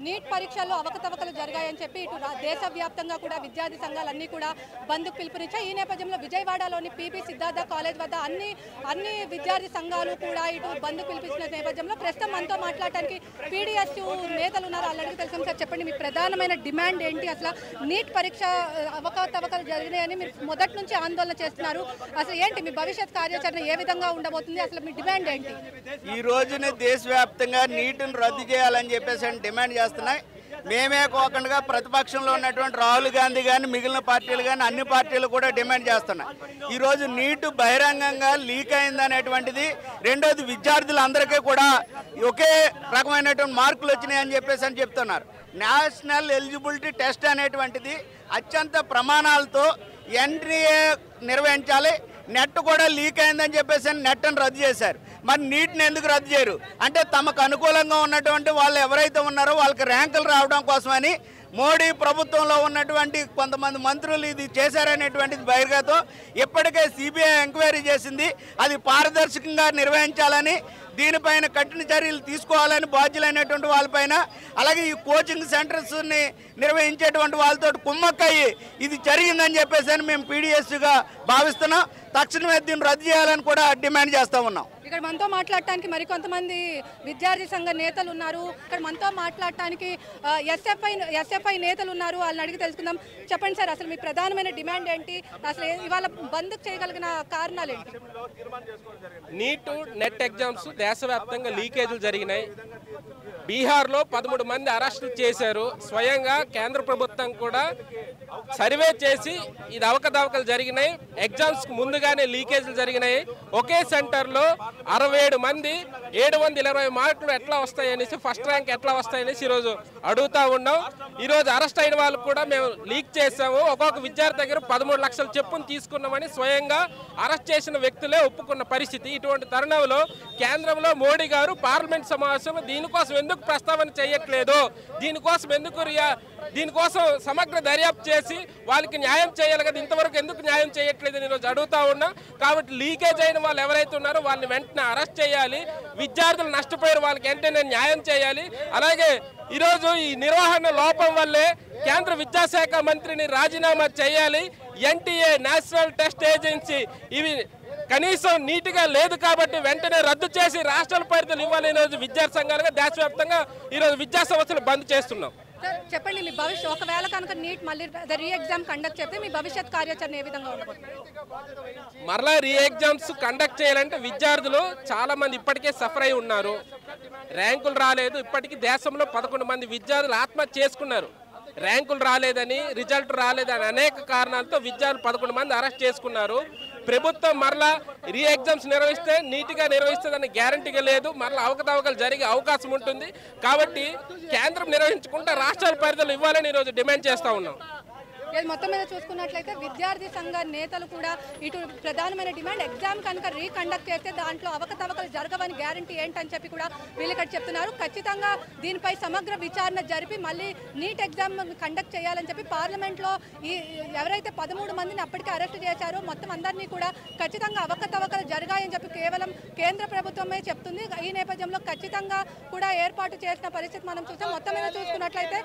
Neat పరీక్షల్లో అవకతవకలు జరిగాయని చెప్పి ఇటు దేశవ్యాప్తంగా కూడా విద్యార్థి సంఘాలన్నీ కూడా బంద్కు పిలుపునిచ్చాయి. ఈ నేపథ్యంలో విజయవాడలోని పీబీ సిద్ధార్థ కాలేజ్ వద్ద అన్ని విద్యార్థి సంఘాలు కూడా ఇటు బంద్కు పిలిపించిన నేపథ్యంలో ప్రస్తుతం మనతో మాట్లాడటానికి పీడీఎస్యూ నేతలు ఉన్నారు. వాళ్ళకి తెలుసు సార్, చెప్పండి మీ ప్రధానమైన డిమాండ్ ఏంటి? అసలు నీట్ పరీక్ష అవకతవకలు జరిగినాయని మీరు మొదటి నుంచి ఆందోళన చేస్తున్నారు. అసలు ఏంటి మీ భవిష్యత్ కార్యాచరణ ఏ విధంగా ఉండబోతుంది? అసలు మీ డిమాండ్ ఏంటి? ఈ రోజున దేశవ్యాప్తంగా నీటిని రద్దు చేయాలని చెప్పేసి డిమాండ్ చేస్తున్నాయి. మేమే కాకుండా ప్రతిపక్షంలో ఉన్నటువంటి రాహుల్ గాంధీ కానీ మిగిలిన పార్టీలు కానీ అన్ని పార్టీలు కూడా డిమాండ్ చేస్తున్నాయి. ఈరోజు నీటు బహిరంగంగా లీక్ అయిందనేటువంటిది, రెండోది విద్యార్థులందరికీ కూడా ఒకే రకమైనటువంటి మార్కులు వచ్చినాయని చెప్పేసి చెప్తున్నారు. నేషనల్ ఎలిజిబిలిటీ టెస్ట్ అనేటువంటిది అత్యంత ప్రమాణాలతో ఎన్టీఏ నిర్వహించాలి. నెట్ కూడా లీక్ అయిందని చెప్పేసి నెట్ను రద్దు చేశారు. మరి నీటిని ఎందుకు రద్దు చేయరు అంటే తమకు అనుకూలంగా ఉన్నటువంటి వాళ్ళు ఎవరైతే ఉన్నారో వాళ్ళకి ర్యాంకులు రావడం కోసమని మోడీ ప్రభుత్వంలో ఉన్నటువంటి కొంతమంది మంత్రులు ఇది చేశారనేటువంటిది బహిర్గతం. ఇప్పటికే సిబిఐ ఎంక్వైరీ చేసింది. అది పారదర్శకంగా నిర్వహించాలని, దీనిపైన కఠిన చర్యలు తీసుకోవాలని బాధ్యులైనటువంటి వాళ్ళపైన, అలాగే ఈ కోచింగ్ సెంటర్స్ని నిర్వహించేటువంటి వాళ్ళతో కుమ్మక్కయ్యి ఇది జరిగిందని చెప్పేసి మేము పీడీఎస్గా భావిస్తున్నాం. తక్షణమే దీన్ని రద్దు చేయాలని కూడా డిమాండ్ చేస్తూ ఉన్నాం. ఇక్కడ మనతో మాట్లాడటానికి మరికొంతమంది విద్యార్థి సంఘ నేతలు ఉన్నారు. ఇక్కడ మనతో మాట్లాడటానికి ఎస్ఎఫ్ఐ నేతలు ఉన్నారు. వాళ్ళని అడిగి తెలుసుకుందాం. చెప్పండి సార్, అసలు మీ ప్రధానమైన డిమాండ్ ఏంటి? అసలు ఇవాళ బంద్ చేయగలిగిన కారణాలు ఏంటి? నీట్ నెట్ ఎగ్జామ్స్ దేశవ్యాప్తంగా లీకేజీలు జరిగినాయి. బీహార్లో 13 మంది అరెస్టులు చేశారు. స్వయంగా కేంద్ర ప్రభుత్వం కూడా సర్వే చేసి ఇది అవకతవకలు జరిగినాయి, ఎగ్జామ్స్కి ముందుగానే లీకేజీలు జరిగినాయి. ఒకే సెంటర్లో 67 మంది 720 మార్కులు ఎట్లా వస్తాయనేసి, ఫస్ట్ ర్యాంక్ ఎట్లా వస్తాయనేసి ఈరోజు అడుగుతూ ఉన్నాం. ఈరోజు అరెస్ట్ అయిన వాళ్ళు కూడా మేము లీక్ చేసాము, ఒక్కొక్క విద్యార్థి దగ్గర 13 లక్షల చెప్పును తీసుకున్నామని స్వయంగా అరెస్ట్ చేసిన వ్యక్తులే ఒప్పుకున్న పరిస్థితి. ఇటువంటి తరుణంలో కేంద్రంలో మోడీ గారు పార్లమెంట్ సమావేశం దీనికోసం ఎందుకు ప్రస్తావన చేయట్లేదు, దీనికోసం సమగ్ర దర్యాప్తు చేసి వాళ్ళకి న్యాయం చేయాలి కదా, ఇంతవరకు ఎందుకు న్యాయం చేయట్లేదని ఈరోజు అడుగుతా ఉన్నాం. కాబట్టి లీకేజ్ అయిన వాళ్ళు ఎవరైతే ఉన్నారో వాళ్ళని వెంటనే అరెస్ట్ చేయాలి, విద్యార్థులు నష్టపోయారు వాళ్ళకి వెంటనే న్యాయం చేయాలి. అలాగే ఈరోజు ఈ నిర్వహణ లోపం వల్లే కేంద్ర విద్యాశాఖ మంత్రిని రాజీనామా చేయాలి. ఎన్టీఏ నేషనల్ టెస్ట్ ఏజెన్సీ ఇవి కనీసం నీట్గా లేదు కాబట్టి వెంటనే రద్దు చేసి రాష్ట్రాల పరిధిలో ఇవ్వాలి. ఈరోజు విద్యార్థి సంఘాలుగా దేశవ్యాప్తంగా ఈరోజు విద్యా సంస్థలు బంద్ చేస్తున్నాం. చెప్పండి, మీ భవిష్యత్ ఒకవేళ కనుక నీట్ మళ్ళీ రీ ఎగ్జామ్ కండక్ట్ చేస్తే మీ భవిష్యత్ కార్యాచరణ ఏ విధంగా ఉండబోతుంది? మరలా రీ ఎగ్జామ్స్ కండక్ట్ చేయాలంటే విద్యార్థులు చాలా మంది ఇప్పటికే సఫర్ అయి ఉన్నారు. ర్యాంకులు రాలేదు. ఇప్పటికీ దేశంలో 11 మంది విద్యార్థులు ఆత్మహత్య చేసుకున్నారు. ర్యాంకులు రాలేదని, రిజల్ట్ రాలేదని అనేక కారణాలతో విద్యార్థులు 11 మంది అరెస్ట్ చేసుకున్నారు. ప్రభుత్వం మరలా రీ ఎగ్జామ్స్ నిర్వహిస్తే నీట్గా నిర్వహిస్తుందని గ్యారంటీగా లేదు. మరలా అవకతవకలు జరిగే అవకాశం ఉంటుంది. కాబట్టి కేంద్రం నిర్వహించకుండా రాష్ట్రాల పరిధిలో ఇవ్వాలని ఈరోజు డిమాండ్ చేస్తూ ఉన్నాం. మొత్తం మీద చూసుకున్నట్లయితే విద్యార్థి సంఘ నేతలు కూడా ఇటు ప్రధానమైన డిమాండ్ ఎగ్జామ్ కనుక రీకండక్ట్ చేస్తే దాంట్లో అవకతవకలు జరగవని గ్యారంటీ ఏంటని చెప్పి కూడా వీళ్ళు ఇక్కడ చెప్తున్నారు. ఖచ్చితంగా దీనిపై సమగ్ర విచారణ జరిపి మళ్ళీ నీట్ ఎగ్జామ్ కండక్ట్ చేయాలని చెప్పి పార్లమెంట్లో ఎవరైతే 13 మందిని అప్పటికే అరెస్ట్ చేశారో మొత్తం అందరినీ కూడా ఖచ్చితంగా అవకతవకలు జరిగాయని చెప్పి కేవలం కేంద్ర ప్రభుత్వమే చెప్తుంది. ఈ నేపథ్యంలో ఖచ్చితంగా కూడా ఏర్పాటు చేసిన పరిస్థితి మనం చూసాం. మొత్తం మీద చూసుకున్నట్లయితే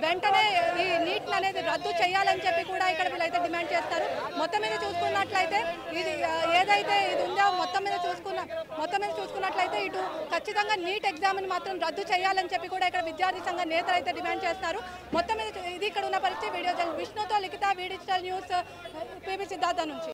వెంటనే ఈ నీట్ అనేది రద్దు చేయాలని చెప్పి కూడా ఇక్కడ వీళ్ళైతే డిమాండ్ చేస్తారు. మొత్తం మీద చూసుకున్నట్లయితే ఇది ఏదైతే ఇది ఉందో మొత్తం మీద చూసుకున్నట్లయితే ఇటు ఖచ్చితంగా నీట్ ఎగ్జామ్ని మాత్రం రద్దు చేయాలని చెప్పి కూడా ఇక్కడ విద్యార్థి సంఘ నేతలు అయితే డిమాండ్ చేస్తారు. మొత్తం మీద ఇది ఇక్కడ ఉన్న పరిస్థితి. వీడియో విష్ణుతో లిఖిత, వి డిజిటల్ న్యూస్, పీబీ సిద్ధార్థ నుంచి.